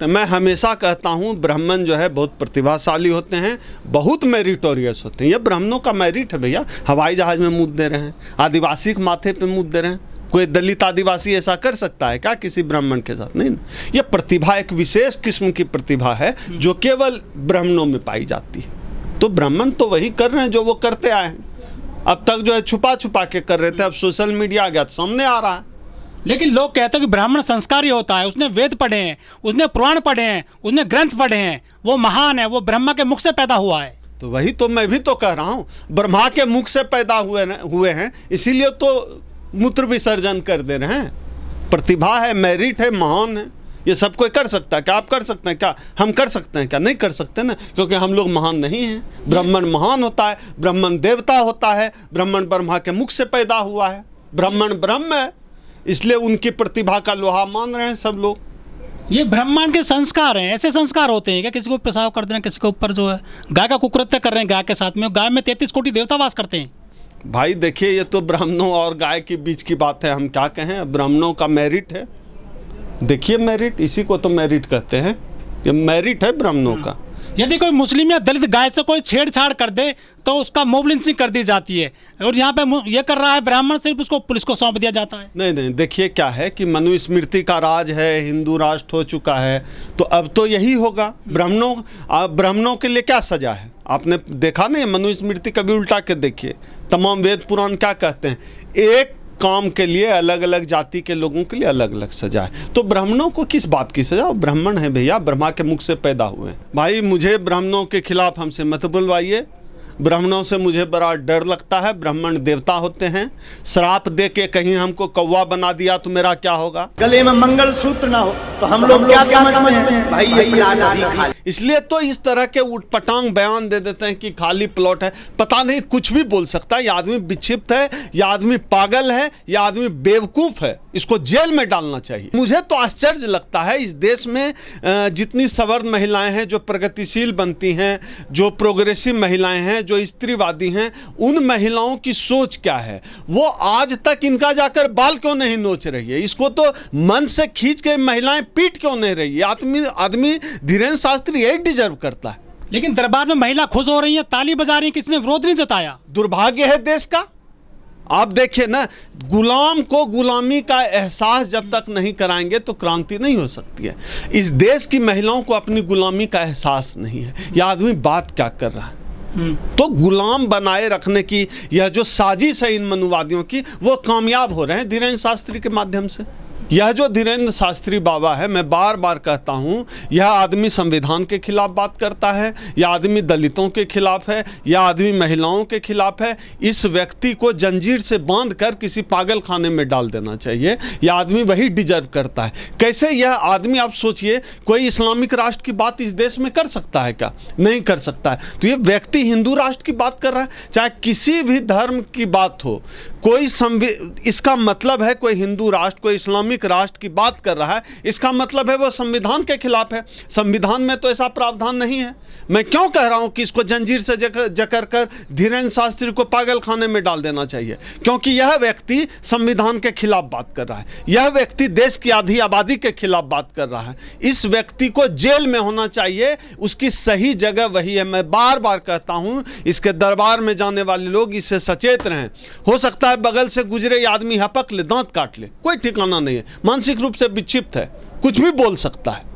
सकते हैं। मैं हमेशा कहता हूँ ब्राह्मण जो है बहुत प्रतिभाशाली होते हैं, बहुत मेरिटोरियस होते हैं। ये ब्राह्मणों का मेरिट है भैया। हवाई जहाज में मुद्द दे रहे हैं, आदिवासी के माथे पे मुद्द दे रहे हैं। कोई दलित आदिवासी ऐसा कर सकता है क्या किसी ब्राह्मण के साथ? नहीं। ये प्रतिभा एक विशेष किस्म की प्रतिभा है जो केवल ब्राह्मणों में पाई जाती है। तो ब्राह्मण तो वही कर रहे हैं जो वो करते आए हैं। अब तक जो है छुपा छुपा के कर रहे थे, अब सोशल मीडिया आ गया तो सामने आ रहा है। लेकिन लोग कहते हैं कि ब्राह्मण संस्कारी होता है, उसने वेद पढ़े हैं, उसने पुराण पढ़े हैं, उसने ग्रंथ पढ़े हैं, वो महान है, वो ब्रह्मा के मुख से पैदा हुआ है। तो वही तो मैं भी तो कह रहा हूँ, ब्रह्मा के मुख से पैदा हुए हैं, इसीलिए तो मूत्र विसर्जन कर दे रहे हैं। प्रतिभा है, मेरिट है, महान है। ये सब कोई कर सकता है क्या? आप कर सकते हैं क्या? हम कर सकते हैं क्या? नहीं कर सकते ना, क्योंकि हम लोग महान नहीं हैं। ब्राह्मण महान होता है, ब्राह्मण देवता होता है, ब्राह्मण ब्रह्मा के मुख से पैदा हुआ है, ब्राह्मण ब्रह्म है, इसलिए उनकी प्रतिभा का लोहा मान रहे हैं सब लोग। ये ब्रह्मांड के संस्कार हैं, ऐसे संस्कार होते हैं क्या? किसी को पेशाब कर देना, किसी के ऊपर जो है गाय का कुकृत्य कर रहे हैं, गाय के साथ में, गाय में 33 कोटि देवता वास करते हैं। भाई देखिए, ये तो ब्राह्मणों और गाय के बीच की बात है, हम क्या कहें। ब्राह्मणों का मेरिट है, देखिए मेरिट, इसी को तो मेरिट कहते हैं। ये मेरिट है ब्राह्मणों का। यदि कोई मुस्लिम या दलित गाय से कोई छेड़छाड़ कर दे तो उसका मॉब लिंचिंग कर दी जाती है, और यहाँ पे ये कर रहा है ब्राह्मण, सिर्फ उसको पुलिस को सौंप दिया जाता है। नहीं, देखिए क्या है कि मनुस्मृति का राज है, हिंदू राष्ट्र हो चुका है, तो अब तो यही होगा। ब्राह्मणों के लिए क्या सजा है? आपने देखा नहीं? मनुस्मृति कभी उल्टा के देखिए, तमाम वेद पुराण क्या कहते हैं? एक काम के लिए अलग अलग जाति के लोगों के लिए अलग अलग सजा है। तो ब्राह्मणों को किस बात की सजा? वो ब्राह्मण है भैया, ब्रह्मा के मुख से पैदा हुए हैं। भाई मुझे ब्राह्मणों के खिलाफ हमसे मत बुलवाइए। ब्राह्मणों से मुझे बड़ा डर लगता है। ब्राह्मण देवता होते हैं। श्राप दे के कहीं हमको कौवा बना दिया तो मेरा क्या होगा? गले में मंगलसूत्र ना हो तो हम लोग क्या समझते हैं? भाई ये प्लाट अभी खाली। इसलिए तो इस तरह के उटपटांग बयान दे देते हैं कि खाली प्लॉट है। पता नहीं, कुछ भी बोल सकता है। यह आदमी विक्षिप्त है, यह आदमी पागल है, यह आदमी बेवकूफ है। इसको जेल में डालना चाहिए। मुझे तो आश्चर्य लगता है इस देश में जितनी सवर्ण महिलाएं हैं, जो प्रगतिशील बनती हैं, जो प्रोग्रेसिव महिलाएं हैं, जो स्त्रीवादी हैं, उन महिलाओं की सोच क्या है? वो आज तक इनका जाकर बाल क्यों नहीं नोच रही है? इसको तो मन से खींच के महिलाएं पीट क्यों नहीं रही है? आदमी धीरेन्द्र शास्त्री यही डिजर्व करता है। लेकिन दरबार में महिला खुश हो रही है, ताली बजा रही है, किसी ने विरोध नहीं जताया। दुर्भाग्य है देश का। आप देखिए ना, गुलाम को गुलामी का एहसास जब तक नहीं कराएंगे तो क्रांति नहीं हो सकती है। इस देश की महिलाओं को अपनी गुलामी का एहसास नहीं है। यह आदमी बात क्या कर रहा है? तो गुलाम बनाए रखने की यह जो साजिश है इन मनुवादियों की, वो कामयाब हो रहे हैं धीरेन्द्र शास्त्री के माध्यम से। यह जो धीरेन्द्र शास्त्री बाबा है, मैं बार बार कहता हूँ, यह आदमी संविधान के खिलाफ बात करता है, यह आदमी दलितों के खिलाफ है, यह आदमी महिलाओं के खिलाफ है। इस व्यक्ति को जंजीर से बांध कर किसी पागल खाने में डाल देना चाहिए। यह आदमी वही डिजर्व करता है। कैसे यह आदमी, आप सोचिए, कोई इस्लामिक राष्ट्र की बात इस देश में कर सकता है क्या? नहीं कर सकता है। तो ये व्यक्ति हिंदू राष्ट्र की बात कर रहा है, चाहे किसी भी धर्म की बात हो। कोई इसका मतलब है कोई हिंदू राष्ट्र, कोई इस्लामिक राष्ट्र की बात कर रहा है, इसका मतलब है वो संविधान के खिलाफ है। संविधान में तो ऐसा प्रावधान नहीं है। मैं क्यों कह रहा हूं कि इसको जंजीर से जकड़ कर धीरेन्द्र शास्त्री को पागल खाने में डाल देना चाहिए? क्योंकि यह व्यक्ति संविधान के खिलाफ बात कर रहा है। यह व्यक्ति देश की आधी आबादी के खिलाफ बात कर रहा है। इस व्यक्ति को जेल में होना चाहिए। उसकी सही जगह वही है। मैं बार बार कहता हूं, इसके दरबार में जाने वाले लोग इससे सचेत रहें। हो सकता है बगल से गुजरे ये आदमी हपक ले, दांत काट ले, कोई ठिकाना नहीं है। मानसिक रूप से विक्षिप्त है, कुछ भी बोल सकता है।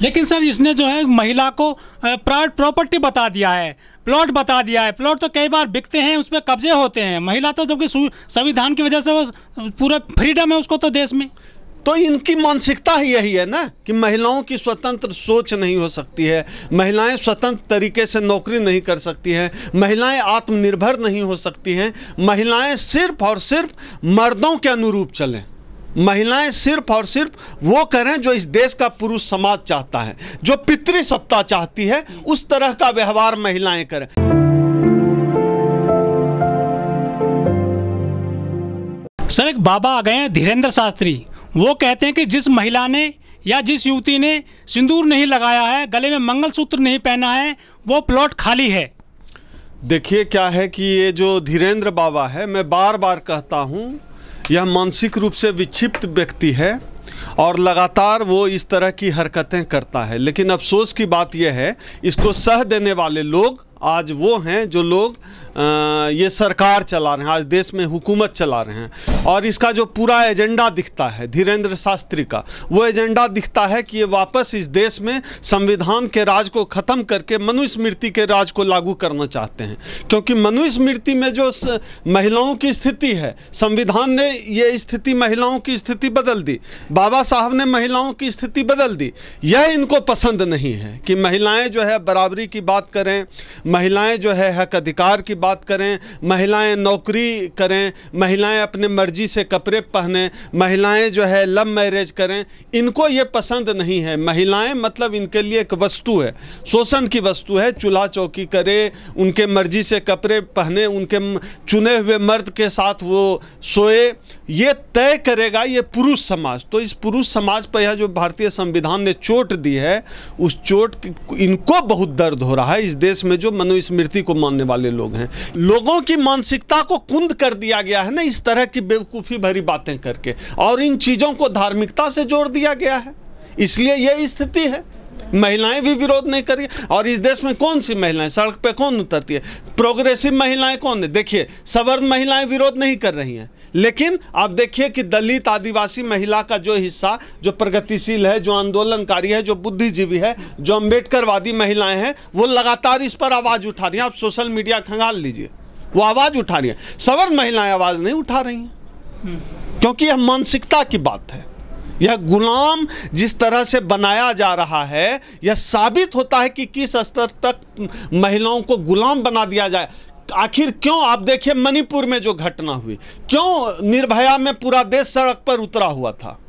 लेकिन सर, इसने जो है महिला को प्रॉपर्टी बता दिया है, प्लॉट बता दिया है। प्लॉट तो कई बार बिकते हैं, उसमें कब्जे होते हैं। महिला तो जबकि संविधान की वजह से वो पूरा फ्रीडम है उसको तो देश में। तो इनकी मानसिकता ही यही है ना कि महिलाओं की स्वतंत्र सोच नहीं हो सकती है, महिलाएं स्वतंत्र तरीके से नौकरी नहीं कर सकती हैं, महिलाएं आत्मनिर्भर नहीं हो सकती हैं, महिलाएं सिर्फ और सिर्फ मर्दों के अनुरूप चलें, महिलाएं सिर्फ और सिर्फ वो करें जो इस देश का पुरुष समाज चाहता है, जो पितृसत्ता चाहती है, उस तरह का व्यवहार महिलाएं करें। सर, एक बाबा आ गए हैं धीरेन्द्र शास्त्री। वो कहते हैं कि जिस महिला ने या जिस युवती ने सिंदूर नहीं लगाया है, गले में मंगलसूत्र नहीं पहना है, वो प्लॉट खाली है। देखिए क्या है कि ये जो धीरेन्द्र बाबा है, मैं बार बार कहता हूँ, यह मानसिक रूप से विक्षिप्त व्यक्ति है। और लगातार वो इस तरह की हरकतें करता है। लेकिन अफसोस की बात यह है, इसको सह देने वाले लोग आज वो हैं जो लोग ये सरकार चला रहे हैं, आज देश में हुकूमत चला रहे हैं। और इसका जो पूरा एजेंडा दिखता है धीरेंद्र शास्त्री का, वो एजेंडा दिखता है कि ये वापस इस देश में संविधान के राज को ख़त्म करके मनुस्मृति के राज को लागू करना चाहते हैं। क्योंकि मनुस्मृति में जो महिलाओं की स्थिति है, संविधान ने ये स्थिति, महिलाओं की स्थिति बदल दी, बाबा साहब ने महिलाओं की स्थिति बदल दी। यह इनको पसंद नहीं है कि महिलाएं जो है बराबरी की बात करें, महिलाएं जो है हक अधिकार की बात करें, महिलाएं नौकरी करें, महिलाएं अपने मर्जी से कपड़े पहने, महिलाएं जो है लव मैरिज करें। इनको ये पसंद नहीं है। महिलाएं मतलब इनके लिए एक वस्तु है, शोषण की वस्तु है। चूल्हा चौकी करे, उनके मर्जी से कपड़े पहने, उनके चुने हुए मर्द के साथ वो सोए, ये तय करेगा ये पुरुष समाज। तो इस पुरुष समाज पर यह जो भारतीय संविधान ने चोट दी है, उस चोट इनको बहुत दर्द हो रहा है इस देश में जो मनुस्मृति को मानने वाले लोग हैं। लोगों की मानसिकता को कुंद कर दिया गया है ना, इस तरह की बेवकूफ़ी भरी बातें करके, और इन चीज़ों को धार्मिकता से जोड़ दिया गया है। इसलिए यह स्थिति है। महिलाएं भी विरोध नहीं कर रही। और इस देश में कौन सी महिलाएं, सड़क पे कौन उतरती है? प्रोग्रेसिव महिलाएं कौन है? देखिए, सवर्ण महिलाएं विरोध नहीं कर रही हैं, लेकिन आप देखिए कि दलित आदिवासी महिला का जो हिस्सा, जो प्रगतिशील है, जो आंदोलनकारी है, जो बुद्धिजीवी है, जो अम्बेडकरवादी महिलाएं हैं, वो लगातार इस पर आवाज़ उठा रही हैं। आप सोशल मीडिया खंगाल लीजिए, वो आवाज़ उठा रही हैं। सवर्ण महिलाएं आवाज़ नहीं उठा रही हैं, क्योंकि यह मानसिकता की बात है। यह गुलाम जिस तरह से बनाया जा रहा है, यह साबित होता है कि किस स्तर तक महिलाओं को गुलाम बना दिया जाए। आखिर क्यों? आप देखिए मणिपुर में जो घटना हुई, क्यों निर्भया में पूरा देश सड़क पर उतरा हुआ था,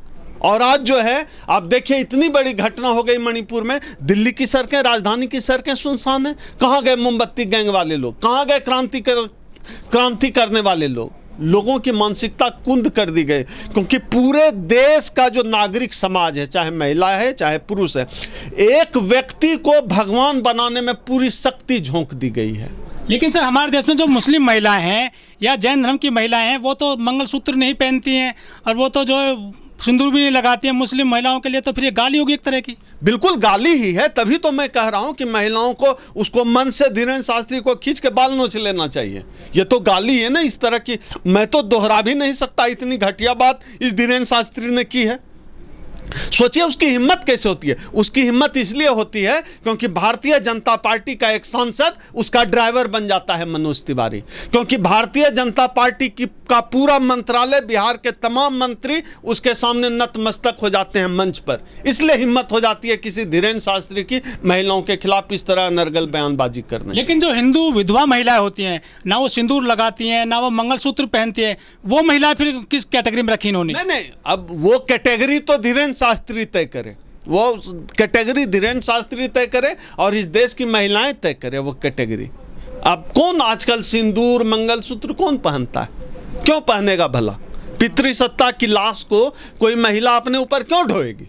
और आज जो है आप देखिए इतनी बड़ी घटना हो गई मणिपुर में। दिल्ली की सड़कें, राजधानी की सड़कें सुनसान हैं। कहाँ गए मोमबत्ती गैंग वाले लोग? कहाँ गए क्रांति करने वाले लोग? लोगों की मानसिकता कुंद कर दी गई, क्योंकि पूरे देश का जो नागरिक समाज है, चाहे महिला है चाहे पुरुष है, एक व्यक्ति को भगवान बनाने में पूरी शक्ति झोंक दी गई है। लेकिन सर, हमारे देश में जो मुस्लिम महिलाएं हैं या जैन धर्म की महिलाएं हैं, वो तो मंगलसूत्र नहीं पहनती हैं, और वो तो जो सिंदूर भी नहीं लगाती हैं। मुस्लिम महिलाओं के लिए तो फिर ये गाली होगी एक तरह की। बिल्कुल गाली ही है। तभी तो मैं कह रहा हूं कि महिलाओं को उसको मन से धीरेन्द्र शास्त्री को खींच के बाल नोच लेना चाहिए। ये तो गाली है ना इस तरह की। मैं तो दोहरा भी नहीं सकता, इतनी घटिया बात इस धीरेन्द्र शास्त्री ने की है। सोचिए उसकी हिम्मत कैसे होती है। उसकी हिम्मत इसलिए होती है क्योंकि भारतीय जनता पार्टी का एक सांसद उसका ड्राइवर बन जाता है, मनोज तिवारी। क्योंकि भारतीय जनता पार्टी का पूरा मंत्रालय, बिहार के तमाम मंत्री उसके सामने नतमस्तक हो जाते हैं मंच पर। इसलिए हिम्मत हो जाती है किसी धीरेन्द्र शास्त्री की महिलाओं के खिलाफ इस तरह अनर्गल बयानबाजी करने। लेकिन जो हिंदू विधवा महिलाएं होती हैं, ना वो सिंदूर लगाती हैं, ना वो मंगलसूत्र पहनती हैं, वो महिलाएं फिर किस कैटेगरी में रखी इन्होंने? नहीं, अब वो कैटेगरी तो धीरेन्द्र शास्त्री तय करे, वो कैटेगरी धीरेन्द्र शास्त्री तय करे और इस देश की महिलाएं तय करे वो कैटेगरी। अब कौन आजकल सिंदूर मंगलसूत्र कौन पहनता है? क्यों पहनेगा भला? पितृसत्ता की लाश को कोई महिला अपने ऊपर क्यों ढोएगी?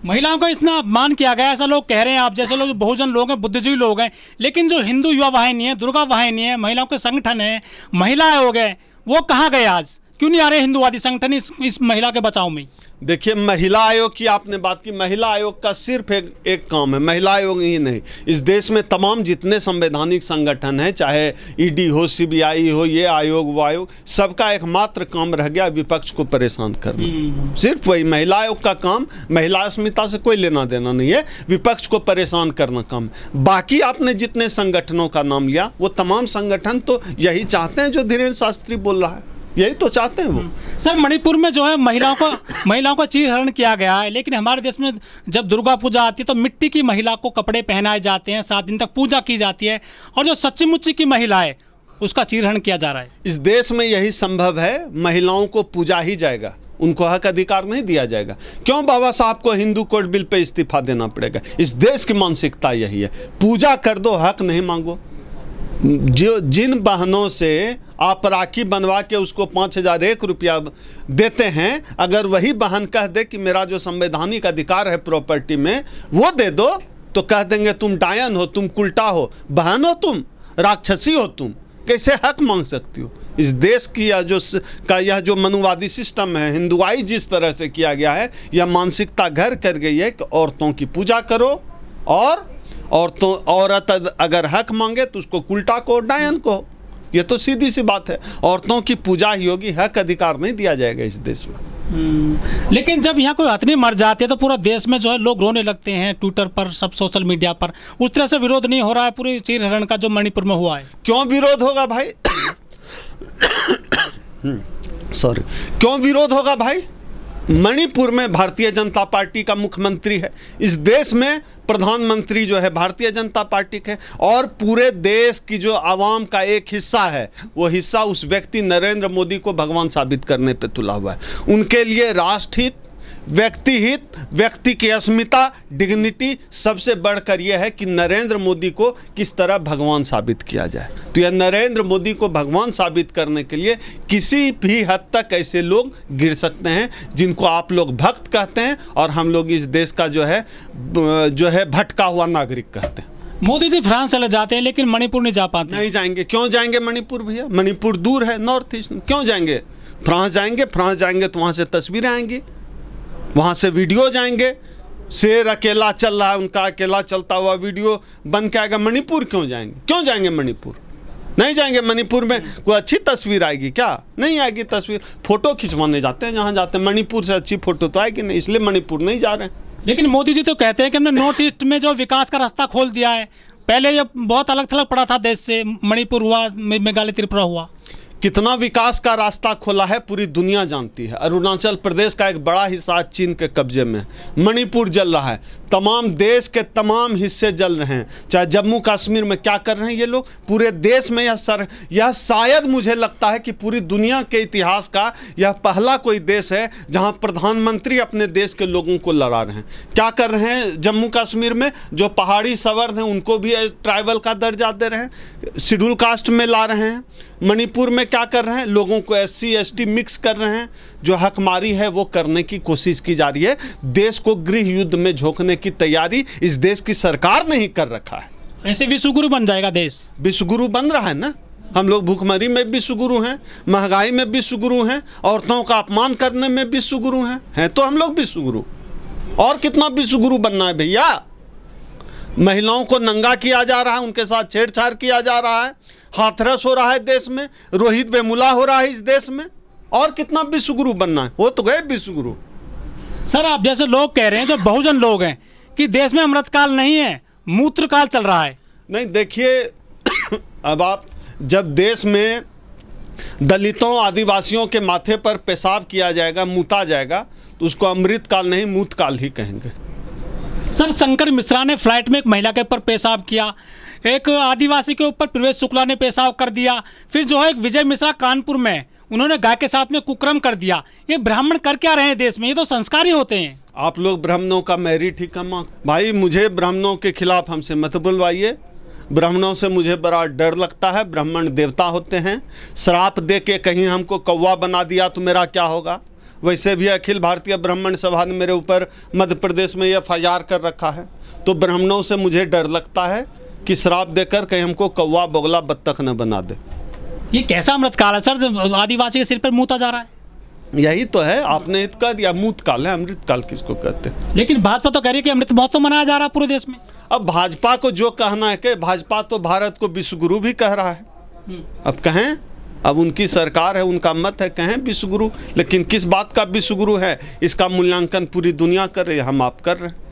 महिलाओं का इतना अपमान किया गया, ऐसा लोग कह रहे हैं। आप जैसे लोग बहुजन लोग हैं, बुद्धिजीवी लोग हैं, लेकिन जो हिंदू युवा वाहिनी है, दुर्गा वाहिनी है, महिलाओं के संगठन है, महिलाएं हो गए, वो कहाँ गए? आज क्यों नहीं आ रहे हिंदुवादी संगठन इस महिला के बचाव में? देखिए, महिला आयोग की आपने बात की। महिला आयोग का सिर्फ एक काम है, महिला आयोग ही नहीं, इस देश में तमाम जितने संवैधानिक संगठन हैं, चाहे ईडी हो, सीबीआई हो, ये आयोग वो आयोग, सबका एकमात्र काम रह गया विपक्ष को परेशान करना। सिर्फ वही महिला आयोग का काम, महिला अस्मिता से कोई लेना देना नहीं है, विपक्ष को परेशान करना काम। बाकी आपने जितने संगठनों का नाम लिया, वो तमाम संगठन तो यही चाहते हैं जो धीरेन्द्र शास्त्री बोल रहा है, यही तो चाहते हैं वो। सर, मणिपुर में जो है महिलाओं को चीरहरण किया गया है, लेकिन हमारे देश में जब दुर्गा पूजा आती है तो मिट्टी की महिला को कपड़े पहनाए जाते हैं, 7 दिन तक पूजा की जाती है, और जो सच्ची मुच्ची की महिला है उसका चीरहरण किया जा रहा है। इस देश में यही संभव है, महिलाओं को पूजा ही जाएगा, उनको हक अधिकार नहीं दिया जाएगा। क्यों बाबा साहब को हिंदू कोड बिल पे इस्तीफा देना पड़ेगा? इस देश की मानसिकता यही है, पूजा कर दो, हक नहीं मांगो। जो जिन बहनों से आप राखी बनवा के उसको 5,001 रुपया देते हैं, अगर वही बहन कह दे कि मेरा जो संवैधानिक अधिकार है प्रॉपर्टी में वो दे दो, तो कह देंगे तुम डायन हो, तुम उल्टा हो, बहन हो, तुम राक्षसी हो, तुम कैसे हक मांग सकती हो? इस देश की यह जो मनुवादी सिस्टम है, हिंदुआई जिस तरह से किया गया है, यह मानसिकता घर कर गई है कि औरतों की पूजा करो और औरत अगर हक मांगे तो उसको उल्टा को डायन को। ये तो सीधी सी बात है, औरतों की पूजा ही होगी, हक अधिकार नहीं दिया जाएगा इस देश में। लेकिन जब यहाँ कोई हथनी मर जाती है तो पूरा देश में जो है लोग रोने लगते हैं, ट्विटर पर, सब सोशल मीडिया पर। उस तरह से विरोध नहीं हो रहा है पूरे चीर हरण का जो मणिपुर में हुआ है? क्यों विरोध होगा भाई? सॉरी, क्यों विरोध होगा भाई? मणिपुर में भारतीय जनता पार्टी का मुख्यमंत्री है, इस देश में प्रधानमंत्री जो है भारतीय जनता पार्टी के, और पूरे देश की जो आवाम का एक हिस्सा है, वो हिस्सा उस व्यक्ति नरेंद्र मोदी को भगवान साबित करने पे तुला हुआ है। उनके लिए राष्ट्र हित, व्यक्ति हित, व्यक्ति की अस्मिता, डिग्निटी सबसे बढ़कर यह है कि नरेंद्र मोदी को किस तरह भगवान साबित किया जाए। तो यह नरेंद्र मोदी को भगवान साबित करने के लिए किसी भी हद तक ऐसे लोग गिर सकते हैं जिनको आप लोग भक्त कहते हैं और हम लोग इस देश का जो है भटका हुआ नागरिक कहते हैं। मोदी जी फ्रांस चले जाते हैं लेकिन मणिपुर नहीं जा पाते। नहीं जाएंगे। क्यों जाएंगे मणिपुर भैया? मणिपुर दूर है, नॉर्थ ईस्ट में। क्यों जाएंगे? फ्रांस जाएंगे, फ्रांस जाएंगे तो वहाँ से तस्वीरें आएंगी, वहाँ से वीडियो जाएंगे, शेर अकेला चल रहा है, उनका अकेला चलता हुआ वीडियो बन के आएगा। मणिपुर क्यों जाएंगे? क्यों जाएंगे मणिपुर? नहीं जाएंगे। मणिपुर में कोई अच्छी तस्वीर आएगी क्या? नहीं आएगी तस्वीर। फोटो खिंचवाने जाते हैं जहाँ जाते हैं, मणिपुर से अच्छी फोटो तो आएगी नहीं, इसलिए मणिपुर नहीं जा रहे हैं। लेकिन मोदी जी तो कहते हैं कि हमने नॉर्थ ईस्ट में जो विकास का रास्ता खोल दिया है। पहले ये बहुत अलग थलग पड़ा था देश से, मणिपुर हुआ, मेघालय, त्रिपुरा हुआ। कितना विकास का रास्ता खोला है पूरी दुनिया जानती है। अरुणाचल प्रदेश का एक बड़ा हिस्सा चीन के कब्जे में, मणिपुर जल रहा है, तमाम देश के तमाम हिस्से जल रहे हैं। चाहे जम्मू कश्मीर में क्या कर रहे हैं ये लोग, पूरे देश में यह शायद मुझे लगता है कि पूरी दुनिया के इतिहास का यह पहला कोई देश है जहां प्रधानमंत्री अपने देश के लोगों को लड़ा रहे हैं। क्या कर रहे हैं जम्मू कश्मीर में? जो पहाड़ी सवर्ण हैं उनको भी ट्राइबल का दर्जा दे रहे हैं, शेड्यूल कास्ट में ला रहे हैं। मणिपुर में क्या कर रहे हैं? लोगों को SC ST मिक्स कर रहे हैं। जो हकमारी है वो करने की कोशिश की जा रही है। देश को गृह युद्ध में झोंकने की तैयारी इस देश की सरकार ने ही कर रखा है। ऐसे विश्वगुरु बन जाएगा देश। विश्वगुरु बन रहा है ना। हम लोग भूखमरी में विश्वगुरु हैं, महंगाई में विश्वगुरु हैं, औरतों का अपमान करने में विश्वगुरु हैं तो हम लोग विश्वगुरु। और कितना विश्वगुरु बनना है भैया? महिलाओं को नंगा किया जा रहा है, उनके साथ छेड़छाड़ किया जा रहा है, हाथरस हो रहा है देश में, रोहित वेमुला हो रहा है इस देश में। और कितना विश्वगुरु बनना है? वो तो गए विश्वगुरु। सर, आप जैसे लोग कह रहे हैं, जो बहुजन लोग हैं, कि देश में अमृतकाल नहीं है, मूत्रकाल चल रहा है। नहीं, देखिए अब आप जब देश में दलितों, आदिवासियों के माथे पर पेशाब किया जाएगा, मूता जाएगा, तो उसको अमृतकाल नहीं मूतकाल ही कहेंगे। सर, शंकर मिश्रा ने फ्लाइट में एक महिला के ऊपर पेशाब किया, एक आदिवासी के ऊपर प्रवेश शुक्ला ने पेशाब कर दिया, फिर जो है एक विजय मिश्रा कानपुर में, उन्होंने गाय के साथ में कुकर्म कर दिया। ये ब्राह्मण कर क्या रहे हैं देश में? ये तो संस्कारी होते हैं। आप लोग ब्राह्मणों का मेरिट ही कम। भाई, मुझे ब्राह्मणों के खिलाफ हमसे मत बुलवाइए। ब्राह्मणों से मुझे बड़ा डर लगता है। ब्राह्मण देवता होते हैं। श्राप दे के कहीं हमको कौवा बना दिया तो मेरा क्या होगा? वैसे भी अखिल भारतीय ब्राह्मण सभा ने मेरे ऊपर मध्य प्रदेश में FIR कर रखा है। तो ब्राह्मणों से मुझे डर लगता है कि श्राप देकर कहीं हमको कौवा, बोगला, बत्तख न बना दे। ये कैसा अमृतकाल है सर? आदिवासी के सिर पर मूता जा रहा है। यही तो है, आपने कह दिया मूतकाल है, अमृतकाल किसको कहते हैं? लेकिन भाजपा तो कह रही है कि अमृत महोत्सव मनाया जा रहा है पूरे देश में। अब भाजपा को जो कहना है कि भाजपा तो भारत को विश्वगुरु भी कह रहा है। अब कहें, अब उनकी सरकार है, उनका मत है, कहें विश्वगुरु। लेकिन किस बात का विश्वगुरु है इसका मूल्यांकन पूरी दुनिया कर रही है, हम आप कर रहे हैं।